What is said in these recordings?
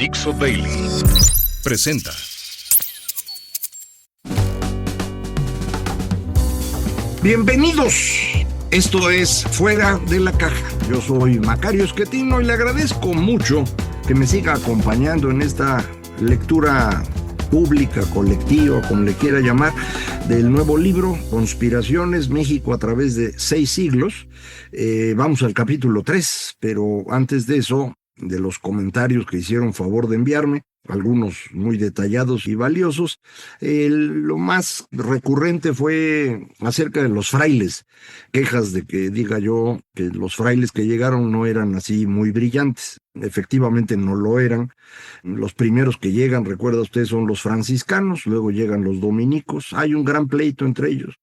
Dixo Daily presenta. Bienvenidos. Esto es Fuera de la Caja. Yo soy Macario Esquetino y le agradezco mucho que me siga acompañando en esta lectura pública, colectiva, como le quiera llamar, del nuevo libro Conspiraciones, México a través de 6 siglos. Vamos al capítulo 3, pero antes de eso, de los comentarios que hicieron favor de enviarme, algunos muy detallados y valiosos, lo más recurrente fue acerca de los frailes, quejas de que diga yo que los frailes que llegaron no eran así muy brillantes. Efectivamente no lo eran. Los primeros que llegan, recuerda usted, son los franciscanos, luego llegan los dominicos. Hay un gran pleito entre ellos,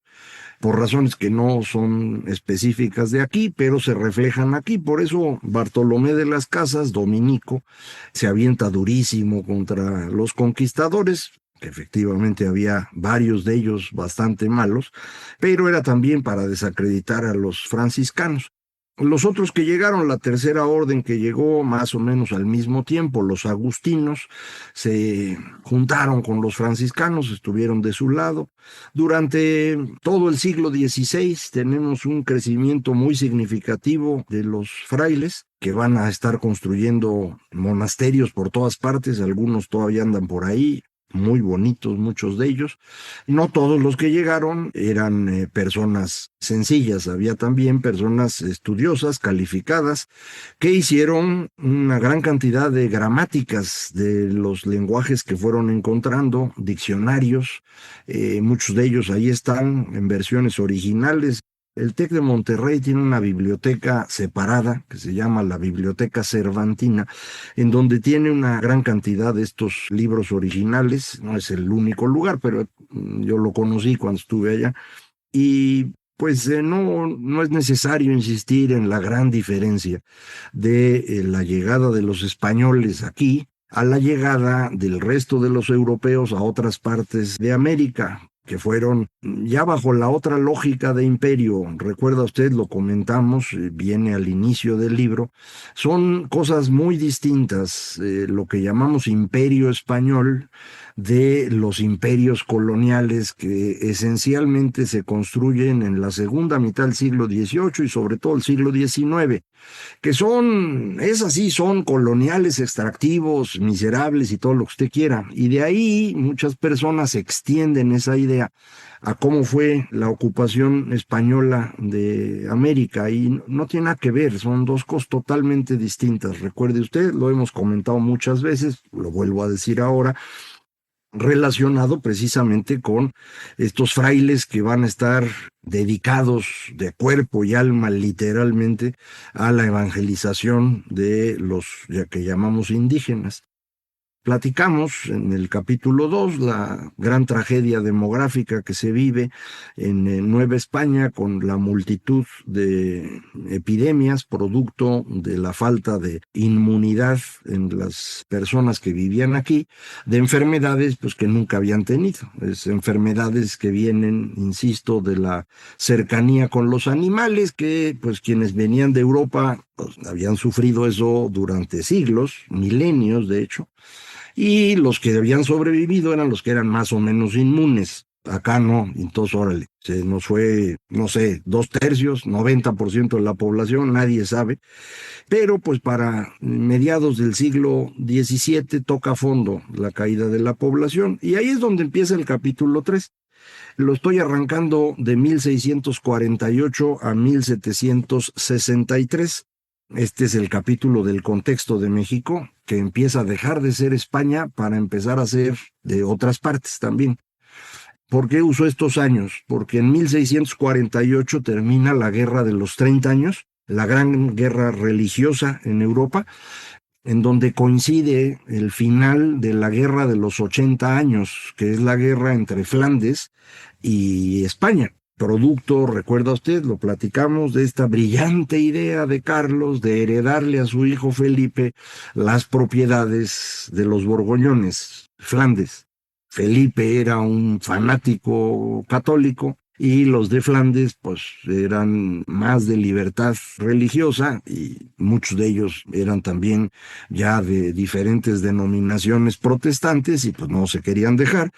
por razones que no son específicas de aquí, pero se reflejan aquí. Por eso Bartolomé de las Casas, dominico, se avienta durísimo contra los conquistadores, que efectivamente había varios de ellos bastante malos, pero era también para desacreditar a los franciscanos. Los otros que llegaron, la tercera orden que llegó más o menos al mismo tiempo, los agustinos, se juntaron con los franciscanos, estuvieron de su lado. Durante todo el siglo XVI tenemos un crecimiento muy significativo de los frailes, que van a estar construyendo monasterios por todas partes, algunos todavía andan por ahí, muy bonitos muchos de ellos. No todos los que llegaron eran personas sencillas, había también personas estudiosas, calificadas, que hicieron una gran cantidad de gramáticas de los lenguajes que fueron encontrando, diccionarios, muchos de ellos ahí están en versiones originales. El TEC de Monterrey tiene una biblioteca separada que se llama la Biblioteca Cervantina, en donde tiene una gran cantidad de estos libros originales. No es el único lugar, pero yo lo conocí cuando estuve allá. Y pues no es necesario insistir en la gran diferencia de la llegada de los españoles aquí a la llegada del resto de los europeos a otras partes de América, que fueron ya bajo la otra lógica de imperio. Recuerda usted, lo comentamos, viene al inicio del libro. Son cosas muy distintas, lo que llamamos imperio español, de los imperios coloniales que esencialmente se construyen en la segunda mitad del siglo XVIII y sobre todo el siglo XIX, que son coloniales, extractivos, miserables y todo lo que usted quiera. Y de ahí muchas personas extienden esa idea a cómo fue la ocupación española de América, y no tiene nada que ver, son dos cosas totalmente distintas. Recuerde usted, lo hemos comentado muchas veces, lo vuelvo a decir ahora, relacionado precisamente con estos frailes que van a estar dedicados de cuerpo y alma literalmente a la evangelización de los ya que llamamos indígenas. Platicamos en el capítulo 2 la gran tragedia demográfica que se vive en Nueva España con la multitud de epidemias producto de la falta de inmunidad en las personas que vivían aquí, de enfermedades pues que nunca habían tenido. Es enfermedades que vienen, insisto, de la cercanía con los animales, que pues quienes venían de Europa pues, habían sufrido eso durante siglos, milenios de hecho. Y los que habían sobrevivido eran los que eran más o menos inmunes. Acá no, entonces órale, se nos fue, no sé, 2/3, 90% de la población, nadie sabe. Pero pues para mediados del siglo XVII toca a fondo la caída de la población. Y ahí es donde empieza el capítulo 3. Lo estoy arrancando de 1648 a 1763. Este es el capítulo del contexto de México, que empieza a dejar de ser España para empezar a ser de otras partes también. ¿Por qué uso estos años? Porque en 1648 termina la Guerra de los 30 años, la gran guerra religiosa en Europa, en donde coincide el final de la Guerra de los 80 años, que es la guerra entre Flandes y España. Producto, recuerda usted, lo platicamos, de esta brillante idea de Carlos de heredarle a su hijo Felipe las propiedades de los borgoñones, Flandes. Felipe era un fanático católico y los de Flandes pues eran más de libertad religiosa y muchos de ellos eran también ya de diferentes denominaciones protestantes y pues no se querían dejar,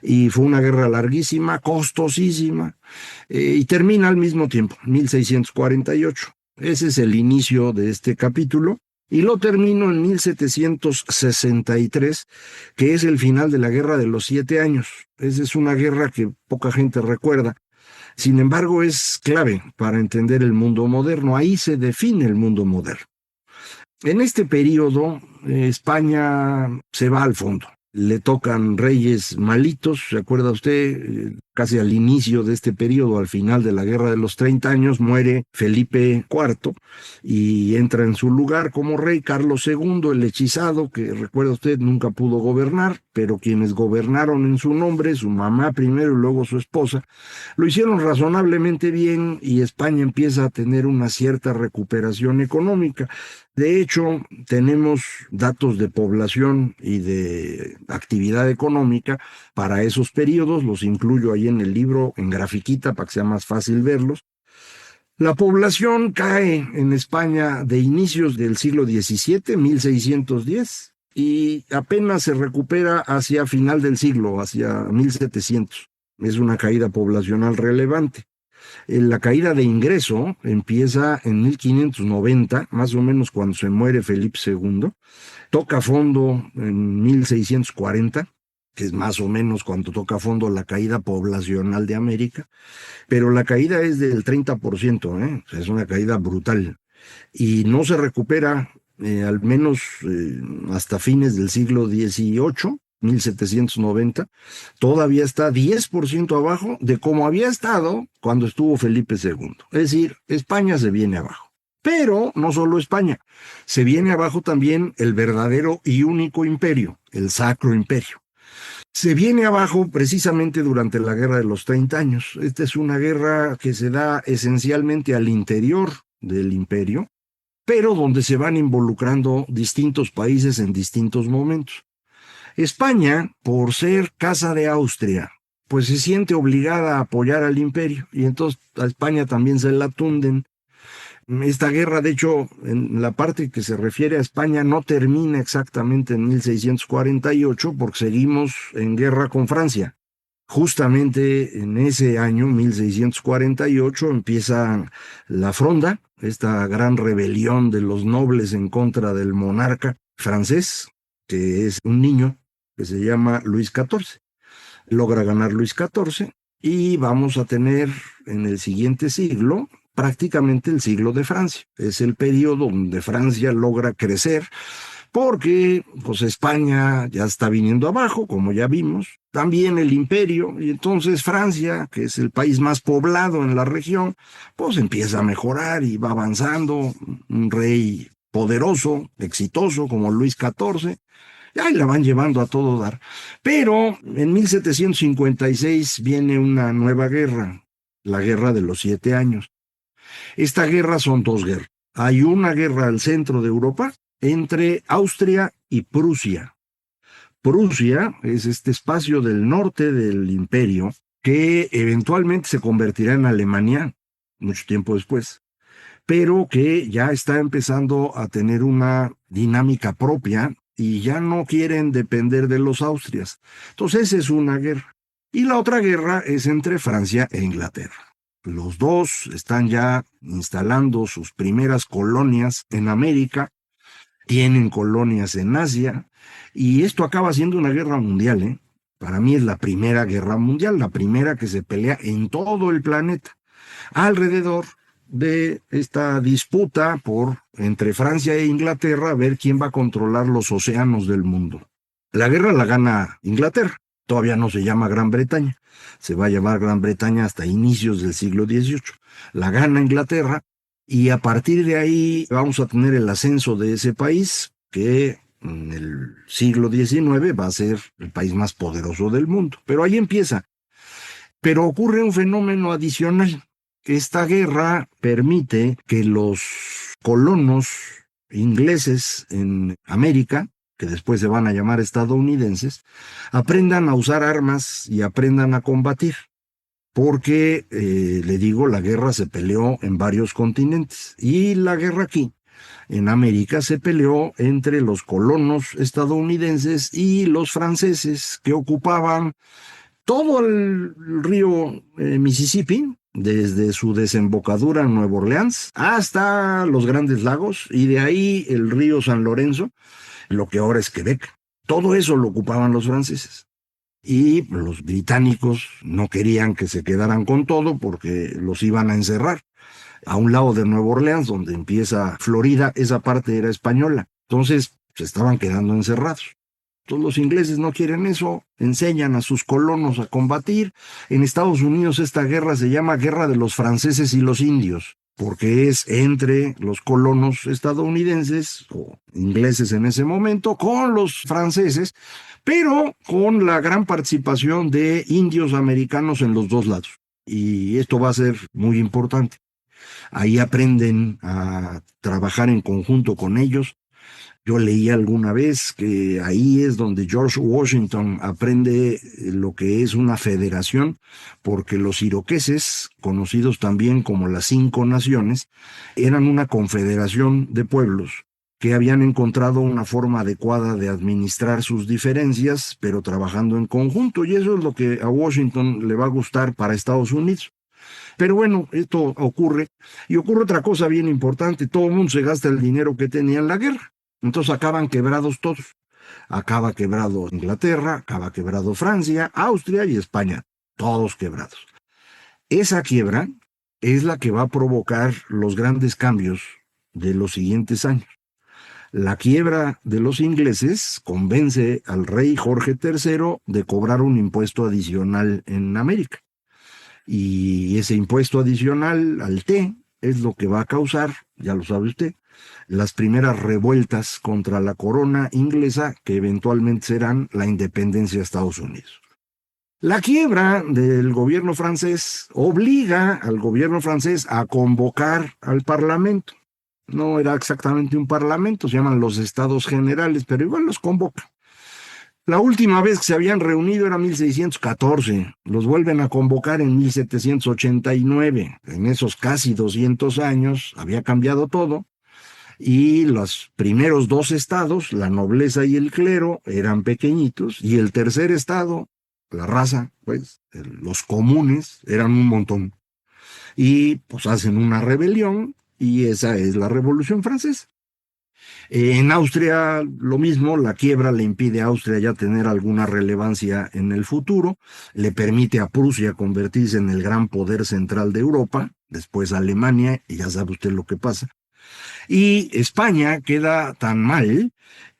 y fue una guerra larguísima, costosísima, y termina al mismo tiempo, 1648. Ese es el inicio de este capítulo. Y lo termino en 1763, que es el final de la Guerra de los 7 Años. Esa es una guerra que poca gente recuerda. Sin embargo, es clave para entender el mundo moderno. Ahí se define el mundo moderno. En este periodo, España se va al fondo. Le tocan reyes malitos, ¿se acuerda usted? Casi al inicio de este periodo, al final de la Guerra de los 30 Años, muere Felipe IV y entra en su lugar como rey Carlos II, el hechizado, que recuerda usted nunca pudo gobernar, pero quienes gobernaron en su nombre, su mamá primero y luego su esposa, lo hicieron razonablemente bien y España empieza a tener una cierta recuperación económica. De hecho, tenemos datos de población y de actividad económica para esos periodos, los incluyo ahí en el libro en grafiquita para que sea más fácil verlos. La población cae en España de inicios del siglo XVII, 1610, y apenas se recupera hacia final del siglo, hacia 1700. Es una caída poblacional relevante. La caída de ingreso empieza en 1590, más o menos cuando se muere Felipe II, toca fondo en 1640, que es más o menos cuando toca fondo la caída poblacional de América, pero la caída es del 30%, ¿eh? O sea, es una caída brutal, y no se recupera al menos hasta fines del siglo XVIII, 1790, todavía está 10% abajo de como había estado cuando estuvo Felipe II. Es decir, España se viene abajo. Pero no solo España, se viene abajo también el verdadero y único imperio, el Sacro Imperio. Se viene abajo precisamente durante la Guerra de los 30 Años. Esta es una guerra que se da esencialmente al interior del imperio, pero donde se van involucrando distintos países en distintos momentos. España, por ser casa de Austria, pues se siente obligada a apoyar al imperio, y entonces a España también se la tunden. Esta guerra, de hecho, en la parte que se refiere a España, no termina exactamente en 1648, porque seguimos en guerra con Francia. Justamente en ese año, 1648, empieza la Fronda, esta gran rebelión de los nobles en contra del monarca francés, que es un niño que se llama Luis XIV. Logra ganar Luis XIV y vamos a tener en el siguiente siglo prácticamente el siglo de Francia. Es el periodo donde Francia logra crecer porque pues España ya está viniendo abajo, como ya vimos, también el imperio, y entonces Francia, que es el país más poblado en la región, pues empieza a mejorar y va avanzando. Un rey poderoso, exitoso como Luis XIV, y ahí la van llevando a todo dar. Pero en 1756 viene una nueva guerra, la Guerra de los 7 Años. Esta guerra son dos guerras. Hay una guerra al centro de Europa entre Austria y Prusia. Prusia es este espacio del norte del imperio que eventualmente se convertirá en Alemania mucho tiempo después, pero que ya está empezando a tener una dinámica propia y ya no quieren depender de los austrias. Entonces esa es una guerra. Y la otra guerra es entre Francia e Inglaterra. Los dos están ya instalando sus primeras colonias en América, tienen colonias en Asia, y esto acaba siendo una guerra mundial, ¿eh? Para mí es la primera guerra mundial, la primera que se pelea en todo el planeta, alrededor de esta disputa entre Francia e Inglaterra, a ver quién va a controlar los océanos del mundo. La guerra la gana Inglaterra, todavía no se llama Gran Bretaña, se va a llamar Gran Bretaña hasta inicios del siglo XVIII. La gana Inglaterra y a partir de ahí vamos a tener el ascenso de ese país que en el siglo XIX va a ser el país más poderoso del mundo. Pero ahí empieza. Pero ocurre un fenómeno adicional. Esta guerra permite que los colonos ingleses en América, que después se van a llamar estadounidenses, aprendan a usar armas y aprendan a combatir. porque, le digo, la guerra se peleó en varios continentes y la guerra aquí, en América, se peleó entre los colonos estadounidenses y los franceses que ocupaban todo el río Mississippi, desde su desembocadura en Nueva Orleans hasta los Grandes Lagos, y de ahí el río San Lorenzo, lo que ahora es Quebec. Todo eso lo ocupaban los franceses. Y los británicos no querían que se quedaran con todo porque los iban a encerrar. A un lado de Nueva Orleans, donde empieza Florida, esa parte era española. Entonces se estaban quedando encerrados. Todos los ingleses no quieren eso, enseñan a sus colonos a combatir. En Estados Unidos esta guerra se llama Guerra de los Franceses y los Indios, porque es entre los colonos estadounidenses o ingleses en ese momento con los franceses, pero con la gran participación de indios americanos en los dos lados. Y esto va a ser muy importante. Ahí aprenden a trabajar en conjunto con ellos. Yo leí alguna vez que ahí es donde George Washington aprende lo que es una federación, porque los iroqueses, conocidos también como las 5 naciones, eran una confederación de pueblos que habían encontrado una forma adecuada de administrar sus diferencias, pero trabajando en conjunto, y eso es lo que a Washington le va a gustar para Estados Unidos. Pero bueno, esto ocurre, y ocurre otra cosa bien importante: todo el mundo se gasta el dinero que tenía en la guerra. Entonces acaban quebrados todos. Acaba quebrado Inglaterra, acaba quebrado Francia, Austria y España. Todos quebrados. Esa quiebra es la que va a provocar los grandes cambios de los siguientes años. La quiebra de los ingleses convence al rey Jorge III de cobrar un impuesto adicional en América. Y ese impuesto adicional al té es lo que va a causar, ya lo sabe usted, las primeras revueltas contra la corona inglesa, que eventualmente serán la independencia de Estados Unidos. La quiebra del gobierno francés obliga al gobierno francés a convocar al parlamento. No era exactamente un parlamento, se llaman los Estados Generales, pero igual los convoca. La última vez que se habían reunido era 1614, los vuelven a convocar en 1789. En esos casi 200 años había cambiado todo. Y los primeros 2 estados, la nobleza y el clero, eran pequeñitos, y el tercer estado, la raza, pues, los comunes, eran un montón. Y pues hacen una rebelión, y esa es la Revolución Francesa. En Austria, lo mismo, la quiebra le impide a Austria ya tener alguna relevancia en el futuro, le permite a Prusia convertirse en el gran poder central de Europa, después Alemania, y ya sabe usted lo que pasa. Y España queda tan mal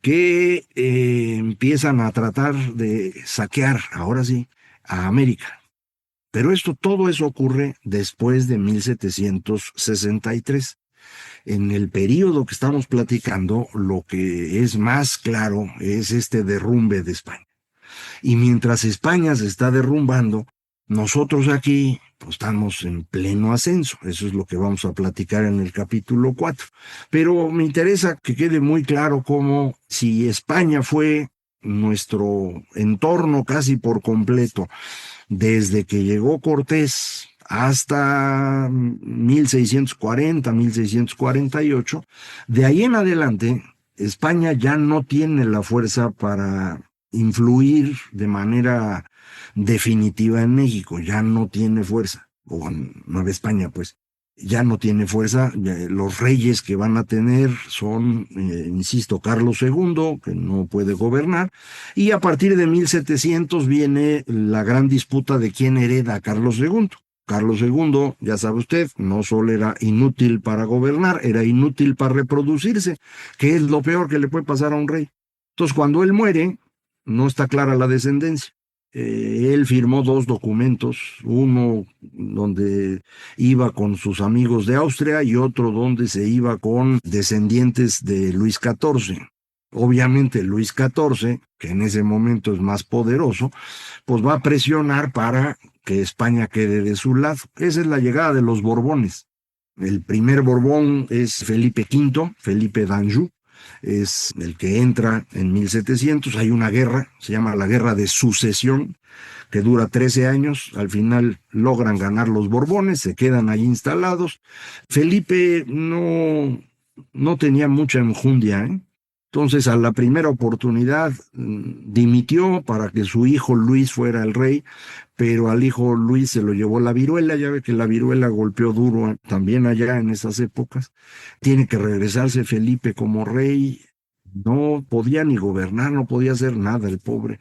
que empiezan a tratar de saquear, ahora sí, a América. Pero todo eso ocurre después de 1763. En el período que estamos platicando, lo que es más claro es este derrumbe de España. Y mientras España se está derrumbando, nosotros aquí pues, estamos en pleno ascenso. Eso es lo que vamos a platicar en el capítulo 4. Pero me interesa que quede muy claro cómo, si España fue nuestro entorno casi por completo, desde que llegó Cortés hasta 1640, 1648, de ahí en adelante, España ya no tiene la fuerza para influir de manera definitiva en México, ya no tiene fuerza, o en Nueva España, pues, ya no tiene fuerza. Los reyes que van a tener son, insisto, Carlos II, que no puede gobernar, y a partir de 1700 viene la gran disputa de quién hereda a Carlos II. Carlos II, ya sabe usted, no solo era inútil para gobernar, era inútil para reproducirse, que es lo peor que le puede pasar a un rey. Entonces, cuando él muere, no está clara la descendencia. Él firmó 2 documentos, uno donde iba con sus amigos de Austria y otro donde se iba con descendientes de Luis XIV. Obviamente Luis XIV, que en ese momento es más poderoso, pues va a presionar para que España quede de su lado. Esa es la llegada de los Borbones. El primer Borbón es Felipe V, Felipe d'Anjou, es el que entra en 1700. Hay una guerra, se llama la Guerra de Sucesión, que dura 13 años. Al final logran ganar los Borbones, se quedan ahí instalados. Felipe no tenía mucha enjundia, ¿eh? Entonces, a la primera oportunidad, dimitió para que su hijo Luis fuera el rey, pero al hijo Luis se lo llevó la viruela. Ya ve que la viruela golpeó duro también allá en esas épocas. Tiene que regresarse Felipe como rey. No podía ni gobernar, no podía hacer nada el pobre.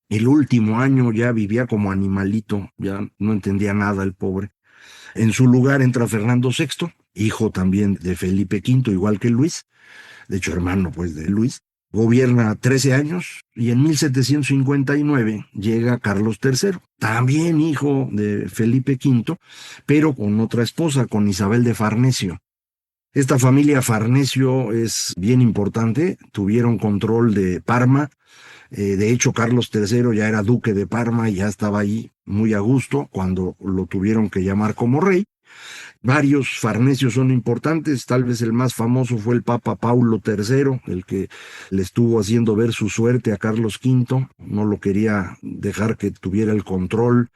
El último año ya vivía como animalito, ya no entendía nada el pobre. En su lugar entra Fernando VI, hijo también de Felipe V, igual que Luis, de hecho hermano pues de Luis. Gobierna 13 años y en 1759 llega Carlos III, también hijo de Felipe V, pero con otra esposa, con Isabel de Farnesio. Esta familia Farnesio es bien importante, tuvieron control de Parma. De hecho, Carlos III ya era duque de Parma y ya estaba ahí muy a gusto cuando lo tuvieron que llamar como rey. Varios farnesios son importantes, tal vez el más famoso fue el Papa Paulo III, el que le estuvo haciendo ver su suerte a Carlos V, no lo quería dejar que tuviera el control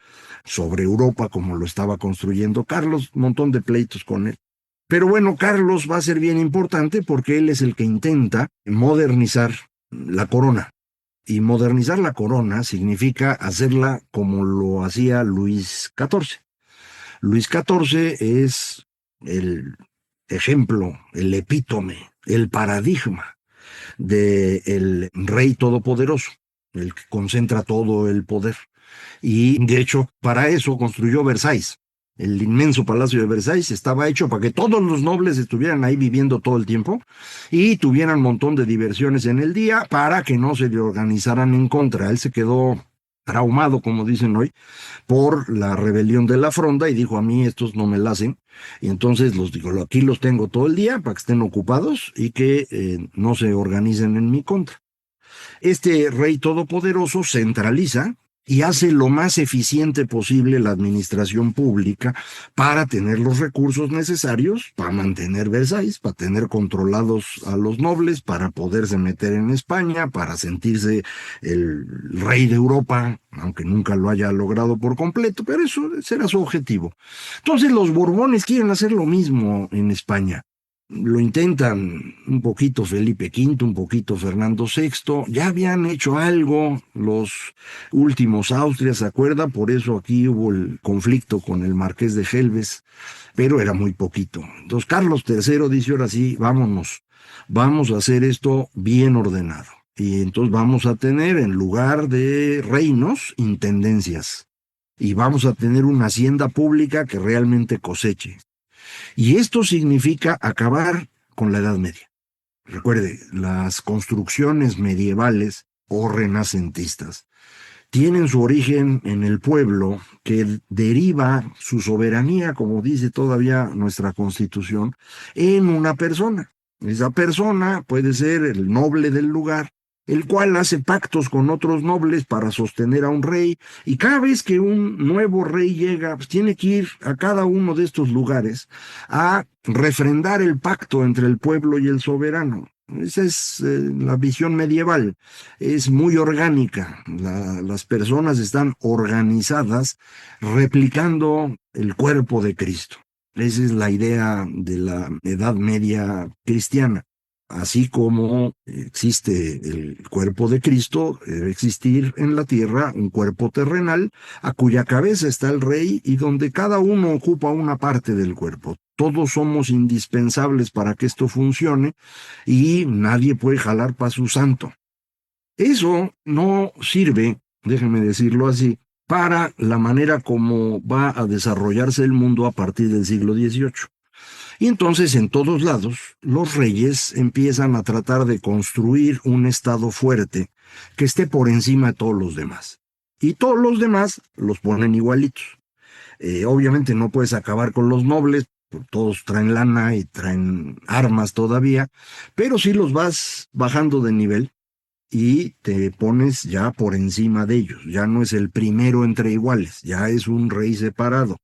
sobre Europa como lo estaba construyendo Carlos, un montón de pleitos con él. Pero bueno, Carlos va a ser bien importante porque él es el que intenta modernizar la corona. Y modernizar la corona significa hacerla como lo hacía Luis XIV. Luis XIV es el ejemplo, el epítome, el paradigma del rey todopoderoso, el que concentra todo el poder. Y de hecho, para eso construyó Versalles. El inmenso palacio de Versalles estaba hecho para que todos los nobles estuvieran ahí viviendo todo el tiempo y tuvieran un montón de diversiones en el día para que no se le organizaran en contra. Él se quedó traumado, como dicen hoy, por la rebelión de la Fronda y dijo: a mí estos no me la hacen. Y entonces los digo, aquí los tengo todo el día para que estén ocupados y que no se organicen en mi contra. Este rey todopoderoso centraliza y hace lo más eficiente posible la administración pública para tener los recursos necesarios para mantener Versalles, para tener controlados a los nobles, para poderse meter en España, para sentirse el rey de Europa, aunque nunca lo haya logrado por completo, pero ese era su objetivo. Entonces los Borbones quieren hacer lo mismo en España. Lo intentan un poquito Felipe V, un poquito Fernando VI, ya habían hecho algo los últimos Austrias, ¿se acuerda? Por eso aquí hubo el conflicto con el marqués de Helves, pero era muy poquito. Entonces Carlos III dice: ahora sí, vámonos, vamos a hacer esto bien ordenado. Y entonces vamos a tener, en lugar de reinos, intendencias. Y vamos a tener una hacienda pública que realmente coseche. Y esto significa acabar con la Edad Media. Recuerde, las construcciones medievales o renacentistas tienen su origen en el pueblo, que deriva su soberanía, como dice todavía nuestra Constitución, en una persona. Esa persona puede ser el noble del lugar, el cual hace pactos con otros nobles para sostener a un rey, y cada vez que un nuevo rey llega, pues tiene que ir a cada uno de estos lugares a refrendar el pacto entre el pueblo y el soberano. Esa es la visión medieval, es muy orgánica, las personas están organizadas replicando el cuerpo de Cristo. Esa es la idea de la Edad Media cristiana. Así como existe el cuerpo de Cristo, debe existir en la tierra un cuerpo terrenal a cuya cabeza está el rey y donde cada uno ocupa una parte del cuerpo. Todos somos indispensables para que esto funcione y nadie puede jalar para su santo. Eso no sirve, déjenme decirlo así, para la manera como va a desarrollarse el mundo a partir del siglo XVIII. Y entonces en todos lados los reyes empiezan a tratar de construir un estado fuerte que esté por encima de todos los demás. Y todos los demás los ponen igualitos. Obviamente no puedes acabar con los nobles, todos traen lana y traen armas todavía, pero sí los vas bajando de nivel y te pones ya por encima de ellos. Ya no es el primero entre iguales, ya es un rey separado.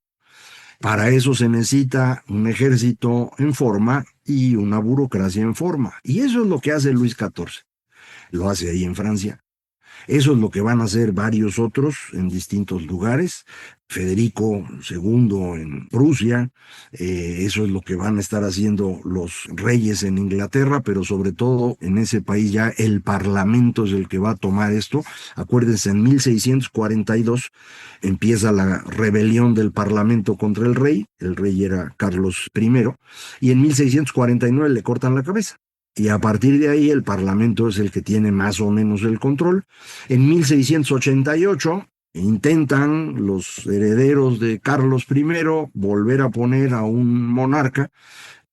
Para eso se necesita un ejército en forma y una burocracia en forma. Y eso es lo que hace Luis XIV. Lo hace ahí en Francia. Eso es lo que van a hacer varios otros en distintos lugares. Federico II en Prusia, eso es lo que van a estar haciendo los reyes en Inglaterra, pero sobre todo en ese país ya el Parlamento es el que va a tomar esto. Acuérdense, en 1642 empieza la rebelión del Parlamento contra el rey era Carlos I, y en 1649 le cortan la cabeza. Y a partir de ahí el Parlamento es el que tiene más o menos el control. En 1688 intentan los herederos de Carlos I volver a poner a un monarca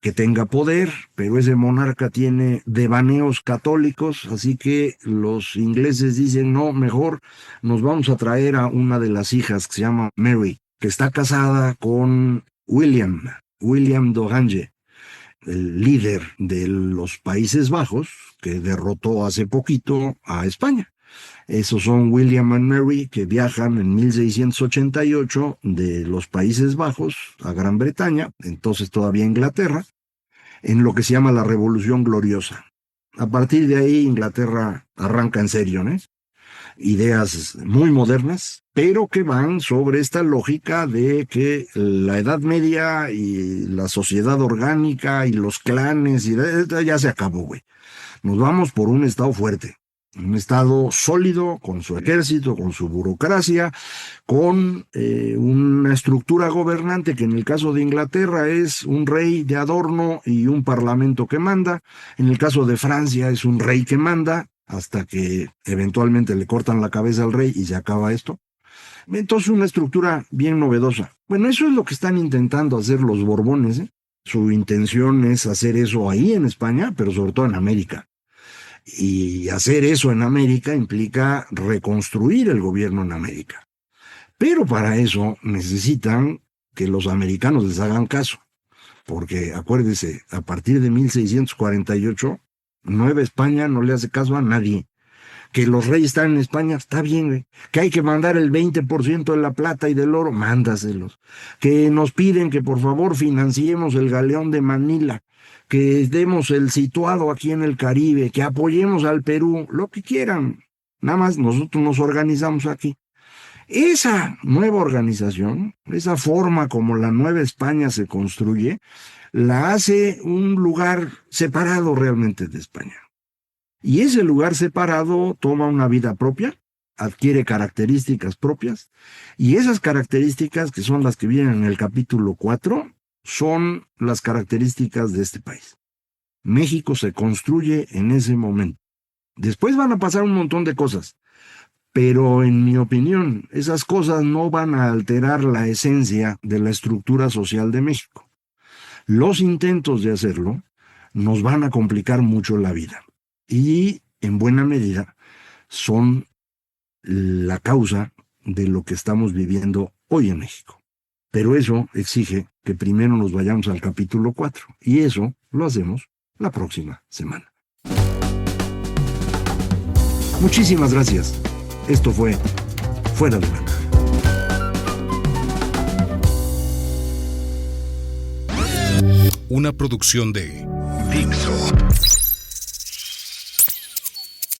que tenga poder, pero ese monarca tiene devaneos católicos, así que los ingleses dicen, no, mejor nos vamos a traer a una de las hijas que se llama Mary, que está casada con William d'Orange, el líder de los Países Bajos, que derrotó hace poquito a España. Esos son William and Mary, que viajan en 1688 de los Países Bajos a Gran Bretaña, entonces todavía Inglaterra, en lo que se llama la Revolución Gloriosa. A partir de ahí Inglaterra arranca en serio, ¿no? Ideas muy modernas, pero que van sobre esta lógica de que la Edad Media y la sociedad orgánica y los clanes y ya se acabó, güey. Nos vamos por un Estado fuerte, un Estado sólido, con su ejército, con su burocracia, con una estructura gobernante que en el caso de Inglaterra es un rey de adorno y un parlamento que manda. En el caso de Francia es un rey que manda, hasta que eventualmente le cortan la cabeza al rey y se acaba esto. Entonces una estructura bien novedosa. Bueno, eso es lo que están intentando hacer los Borbones, ¿eh? Su intención es hacer eso ahí en España, pero sobre todo en América. Y hacer eso en América implica reconstruir el gobierno en América. Pero para eso necesitan que los americanos les hagan caso. Porque acuérdense, a partir de 1648... Nueva España no le hace caso a nadie. Que los reyes están en España, está bien, güey. Que hay que mandar el 20% de la plata y del oro, mándaselos. Que nos piden que por favor financiemos el galeón de Manila, que demos el situado aquí en el Caribe, que apoyemos al Perú, lo que quieran. Nada más nosotros nos organizamos aquí. Esa nueva organización, esa forma como la Nueva España se construye, la hace un lugar separado realmente de España. Y ese lugar separado toma una vida propia, adquiere características propias, y esas características, que son las que vienen en el capítulo 4, son las características de este país. México se construye en ese momento. Después van a pasar un montón de cosas, pero en mi opinión, esas cosas no van a alterar la esencia de la estructura social de México. Los intentos de hacerlo nos van a complicar mucho la vida y, en buena medida, son la causa de lo que estamos viviendo hoy en México. Pero eso exige que primero nos vayamos al capítulo 4 y eso lo hacemos la próxima semana. Muchísimas gracias. Esto fue Fuera de la Caja. Una producción de Dixo.